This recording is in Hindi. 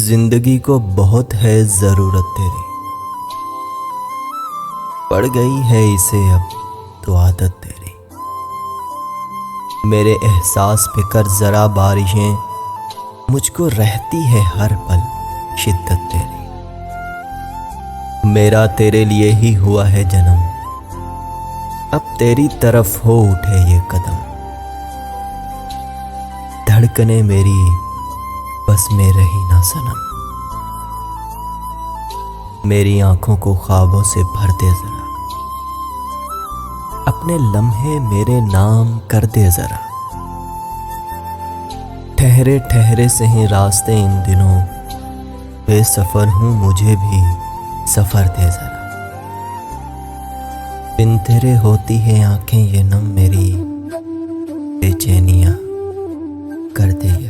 जिंदगी को बहुत है जरूरत तेरी, पड़ गई है इसे अब तो आदत तेरी। मेरे एहसास पे कर जरा बारिशें, मुझको रहती है हर पल शिद्दत तेरी। मेरा तेरे लिए ही हुआ है जन्म, अब तेरी तरफ हो उठे ये कदम। धड़कने मेरी बस में रही ना सनम, मेरी आंखों को ख्वाबों से भर दे जरा, अपने लम्हे मेरे नाम कर दे जरा। ठहरे ठहरे से ही रास्ते इन दिनों, बेसफर हूं मुझे भी सफर दे जरा। बिन तेरे होती है आंखें ये नम, मेरी बेचैनियां कर दे ये